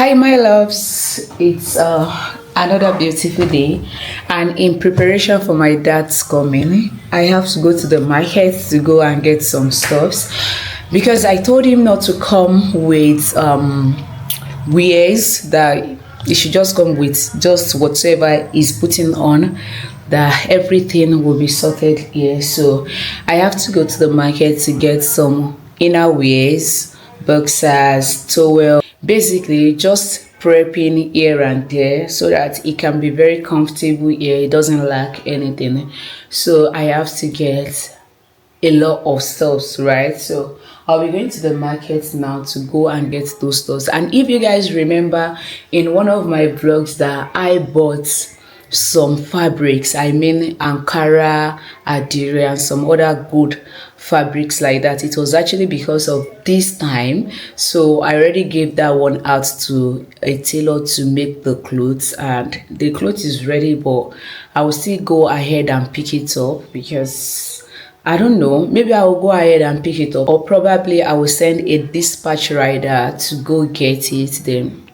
Hi, my loves. It's another beautiful day, and in preparation for my dad's coming, I have to go to the market to go and get some stuffs because I told him not to come with wears that he should just come with just whatever he's putting on. That everything will be sorted here. So I have to go to the market to get some inner wears, boxers, towel, basically just prepping here and there so that it can be very comfortable here. It doesn't lack anything. So I have to get a lot of stuffs, right? So I'll be going to the market now to go and get those stuffs. And if you guys remember in one of my vlogs that I bought some fabrics, I mean Ankara, Adire, and some other good fabrics like that, it was actually because of this time. So I already gave that one out to a tailor to make the clothes, and the clothes is ready, but I will still go ahead and pick it up because I don't know, maybe I will go ahead and pick it up, or probably I will send a dispatch rider to go get it. Then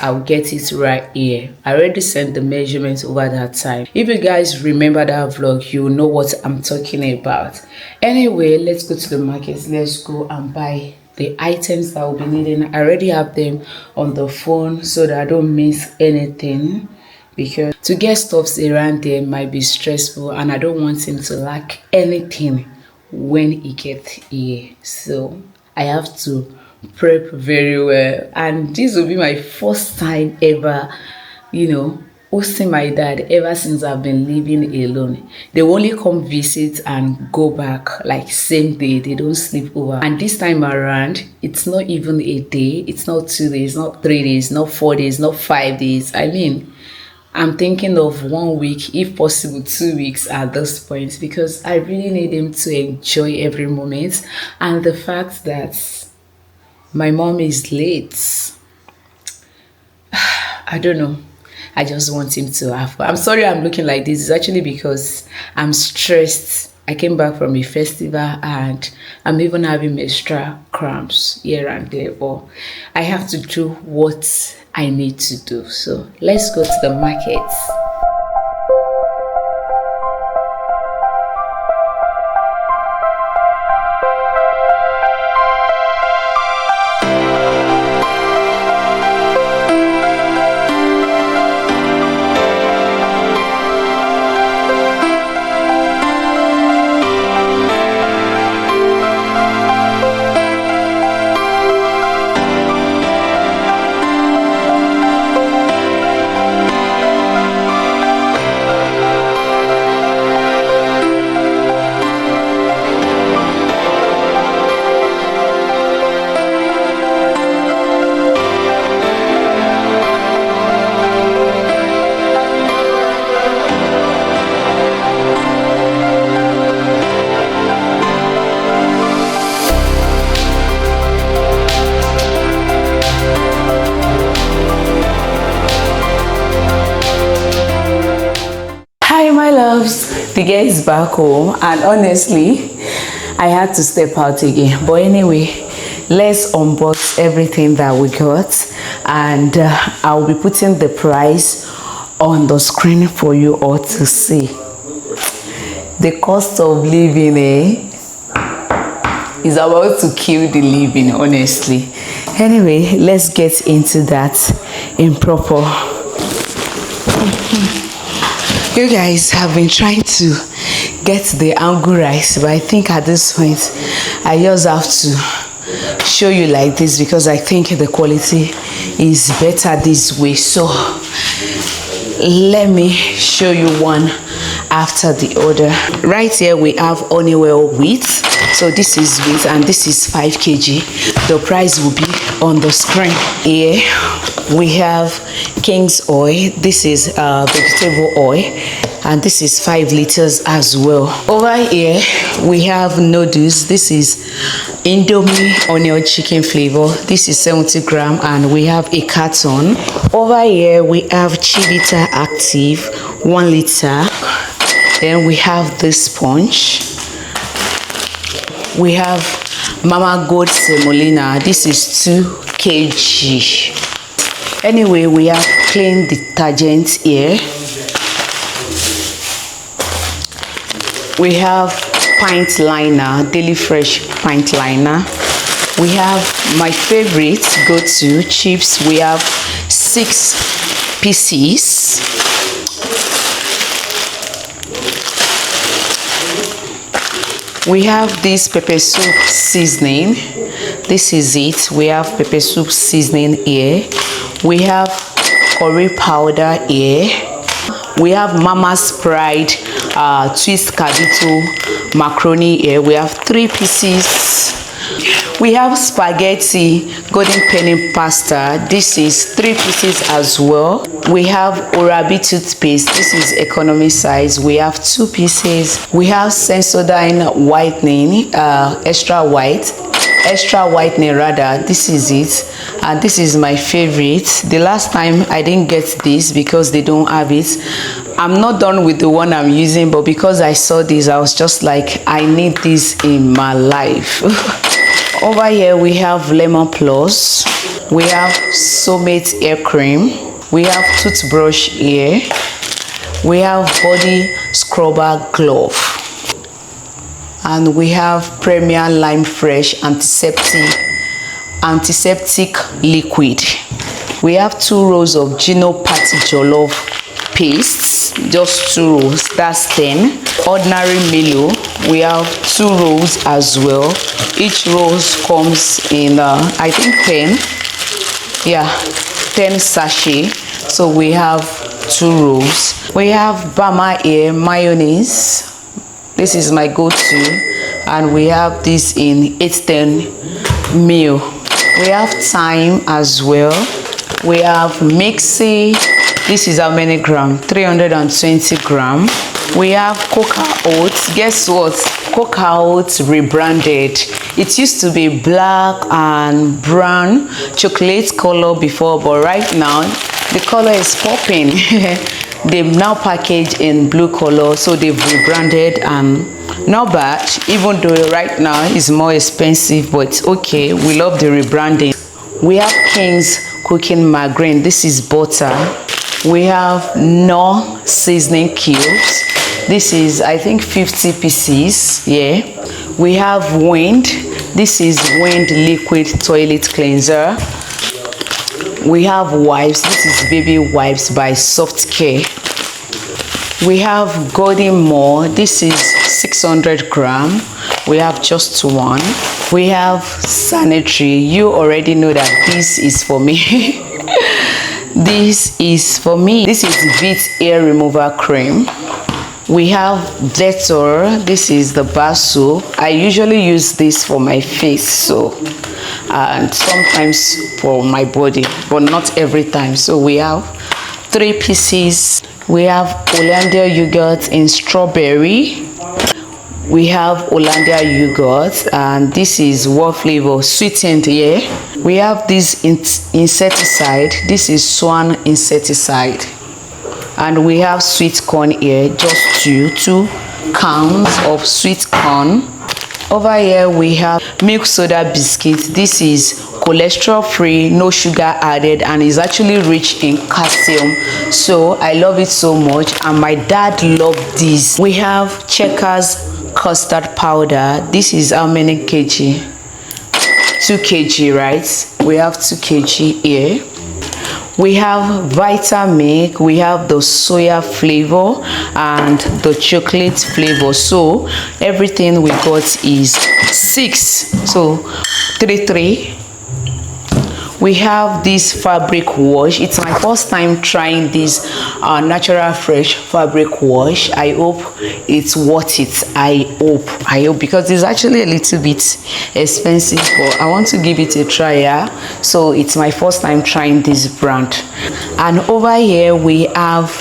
I'll get it right here. I already sent the measurements over that time. If you guys remember that vlog, you know what I'm talking about. Anyway, let's go to the market. Let's go and buy the items that I'll be needing. I already have them on the phone so that I don't miss anything, because to get stuffs around there might be stressful and I don't want him to lack anything when he gets here. So I have to prep very well, and this will be my first time ever, hosting my dad ever since I've been living alone. They only come visit and go back like same day. They don't sleep over. And this time around, it's not even a day, it's not 2 days, not 3 days, not 4 days, not 5 days. I mean, I'm thinking of 1 week, if possible 2 weeks at this point, because I really need him to enjoy every moment. And the fact that my mom is late, I don't know. I just want him to have fun. I'm sorry I'm looking like this. It's actually because I'm stressed. I came back from a festival and I'm even having extra cramps here and there, but I have to do what I need to do. So let's go to the market. Hi, my loves. The girl is back home, and honestly, I had to step out again. But anyway, let's unbox everything that we got, and I'll be putting the price on the screen for you all to see. The cost of living, is about to kill the living, honestly. Anyway, let's get into that in proper. You guys have been trying to get the angle rice, but I think at this point I just have to show you like this because I think the quality is better this way. So let me show you one after the other. Right here we have Honeywell wheat. So this is wheat and this is 5 kg. The price will be on the screen. Here we have King's oil. This is vegetable oil, and this is 5 liters as well. Over here we have noodles. This is Indomie onion chicken flavor. This is 70 gram, and we have a carton. Over here we have Chivita Active 1 liter. Then we have this sponge. We have Mama Gold Semolina. This is 2 kg. Anyway, we have clean detergent here. We have pint liner, daily fresh pint liner. We have my favorite go-to chips. We have 6 pieces. We have this pepper soup seasoning. This is it. We have pepper soup seasoning here. We have curry powder here. We have Mama's Pride twist cavito macaroni here. We have 3 pieces. We have spaghetti golden penny pasta. This is 3 pieces as well. We have Orabi toothpaste. This is economy size. We have 2 pieces. We have Sensodyne whitening, extra whitening rather. This is it, and this is my favorite. The last time I didn't get this because they don't have it. I'm not done with the one I'm using, but because I saw this, I was just like, I need this in my life. Over here we have Lemon Plus. We have Soulmate hair cream. We have toothbrush here. We have body scrubber glove. And we have Premier Lime Fresh antiseptic liquid. We have 2 rolls of Gino Patty Jollof pastes, just 2 rolls, that's 10. Ordinary Milo, we have 2 rolls as well. Each roll comes in I think 10, yeah, 10 sachet. So we have 2 rolls. We have Bama here mayonnaise. This is my go-to, and we have this in 810 meal. We have thyme as well. We have Mixie. This is how many gram? 320 gram. We have Coca Oats. Guess what? Coca Oats rebranded. It used to be black and brown chocolate color before, but right now the color is popping. They've now packaged in blue color, so they've rebranded, and not bad, even though right now it's more expensive, but it's okay. We love the rebranding. We have King's cooking margarine. This is butter. We have Knorr seasoning cubes. This is, I think, 50 pieces. Yeah. We have Wind. This is Wind liquid toilet cleanser. We have Wipes. This is baby wipes by Soft Care. We have Golden More. This is 600 gram. We have just 1. We have Sanitary. You already know that this is for me. This is for me. This is Veet hair remover cream. We have Dettol. This is the bar soap. I usually use this for my face, so and sometimes for my body, but not every time. So we have 3 pieces. We have Hollandia yogurt in strawberry. We have Hollandia yogurt, and this is what flavor? Sweetened, yeah. We have this insecticide. This is Swan insecticide. And we have sweet corn here, just 2 cans of sweet corn. Over here we have milk soda biscuits. This is cholesterol free, no sugar added, and is actually rich in calcium. So I love it so much, and my dad loved this. We have Checkers custard powder. This is how many kg? 2 kg, right? We have 2 kg here. We have Vitamilk. We have the soya flavor and the chocolate flavor. So everything we got is 6. So 3. We have this fabric wash. It's my first time trying this natural fresh fabric wash. I hope it's worth it. I hope, because it's actually a little bit expensive, but I want to give it a try. Yeah? So it's my first time trying this brand. And over here we have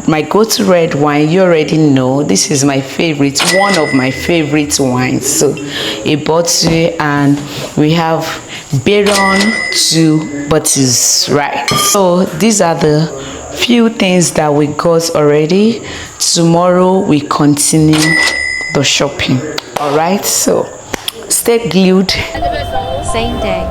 my go-to red wine. You already know this is my favorite, one of my favorite wines. So a bottle, and we have Baron 2 bottles, right? So these are the few things that we got already. Tomorrow we continue the shopping. All right, so stay glued. Same day.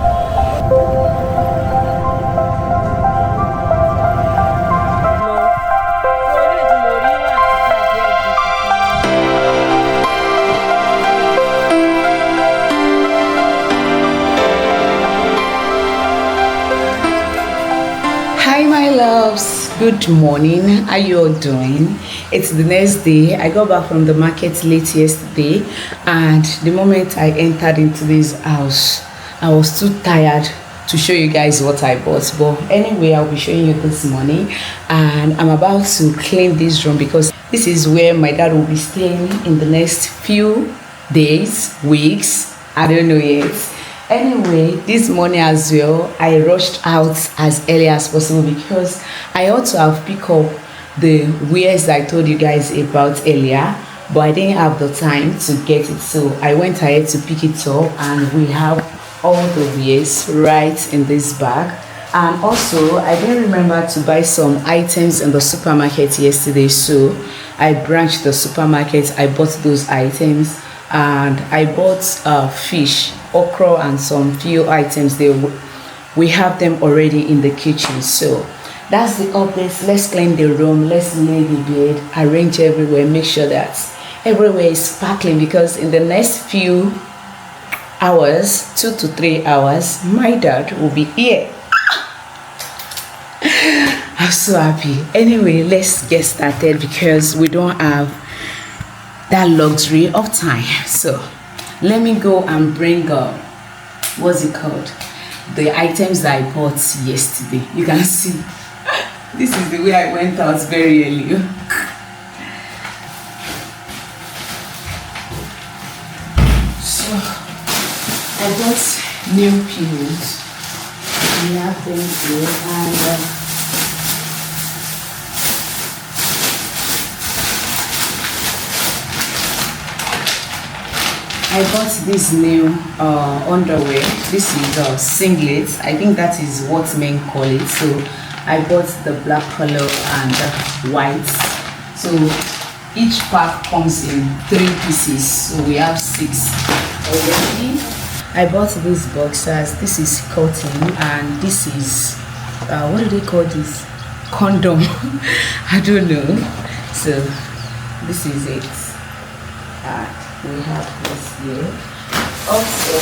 Good morning. How you all doing? It's the next day. I got back from the market late yesterday, and the moment I entered into this house, I was too tired to show you guys what I bought. But anyway, I'll be showing you this morning, and I'm about to clean this room because this is where my dad will be staying in the next few days, weeks. I don't know yet. Anyway, this morning as well, I rushed out as early as possible because I ought to have picked up the wares I told you guys about earlier, but I didn't have the time to get it, so I went ahead to pick it up, and we have all the wares right in this bag. And also, I didn't remember to buy some items in the supermarket yesterday, so I branched the supermarket. I bought those items, and I bought fish, okra, and some few items there. We have them already in the kitchen, so that's the updates. Let's clean the room, let's lay the bed, arrange everywhere, make sure that everywhere is sparkling, because in the next few hours, 2 to 3 hours, my dad will be here. I'm so happy. Anyway, let's get started because we don't have that luxury of time. So let me go and bring up what's it called, the items that I bought yesterday. You can see this is the way I went out very early. So I bought new pillows. We have them here, and I bought this new underwear. This is singlet. I think that is what men call it. So I bought the black color and white. So each pack comes in 3 pieces. So we have 6 already. I bought these boxers. This is cotton, and this is what do they call this? Condom. I don't know. So this is it. We have this here. Also,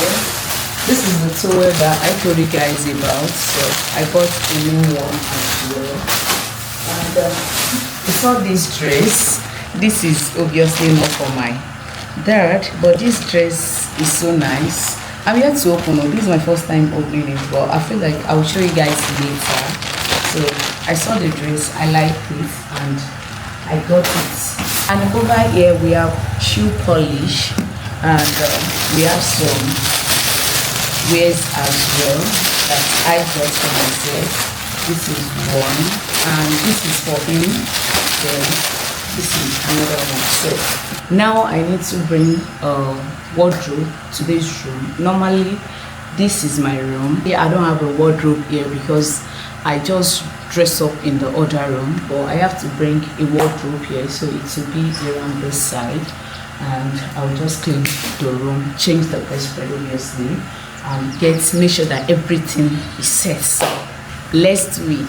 this is the towel that I told you guys about, so I bought a new one as well. And I saw this dress. This is obviously not for my dad, but this dress is so nice. I'm yet to open it. This is my first time opening it, but I feel like I'll show you guys later. So I saw the dress, I like it, and I got it. And over here we have shoe polish, and we have some wares as well that I got for myself. This is one, and this is for him. Then this is another one. So now I need to bring a wardrobe to this room. Normally this is my room. Yeah, I don't have a wardrobe here because I just dress up in the other room, but I have to bring a wardrobe here, so it will be around this side, and I'll just clean the room, change the bedspread obviously, and make sure that everything is set. So let's do it.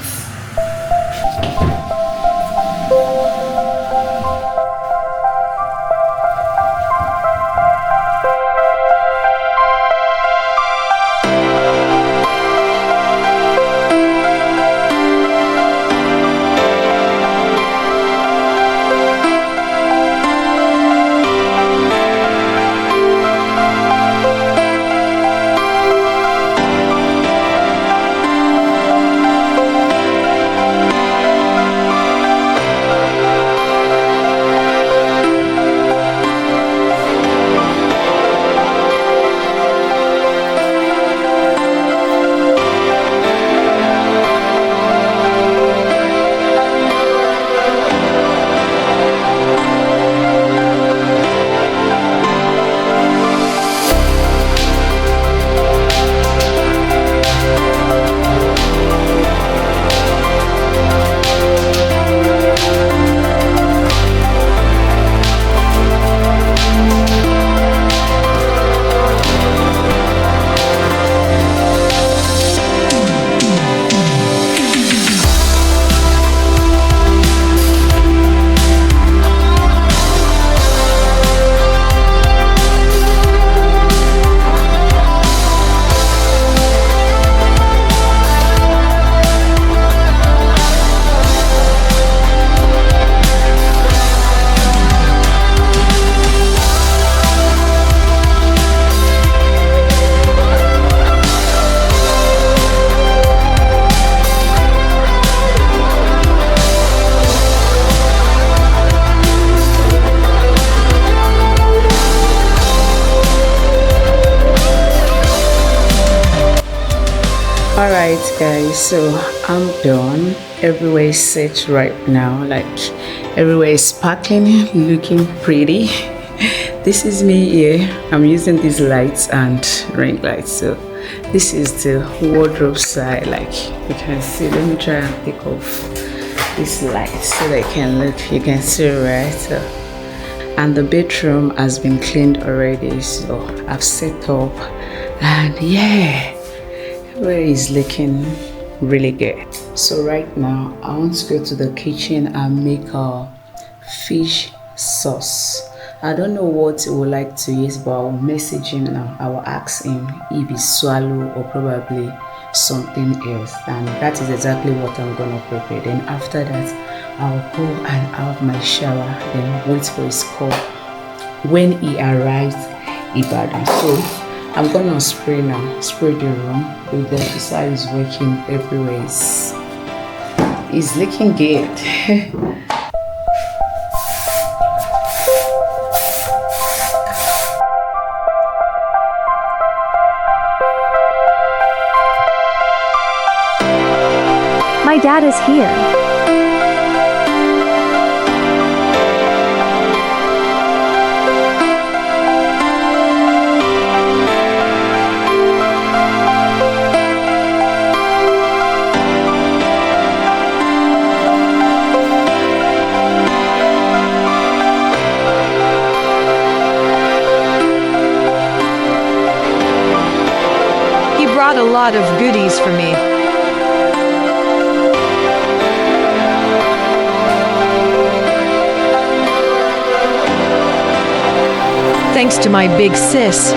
All right, guys, so I'm done. Everywhere is set right now, like everywhere is sparkling, looking pretty. This is me here. I'm using these lights and ring lights. So this is the wardrobe side, like you can see. Let me try and take off this light so they can look. You can see, right? So, and the bedroom has been cleaned already, so I've set up, and yeah, where is looking really good. So right now I want to go to the kitchen and make a fish sauce. I don't know what he would like to use, but I'll message him now. I will ask him if it's swallow or probably something else, and that is exactly what I'm gonna prepare. Then after that I'll go and have my shower, then wait for his call when he arrives Ibadan. So I'm gonna spray now, spray the room with the pesticide is working everywhere. It's looking good. My dad is here. He brought a lot of goodies for me. Thanks to my big sis.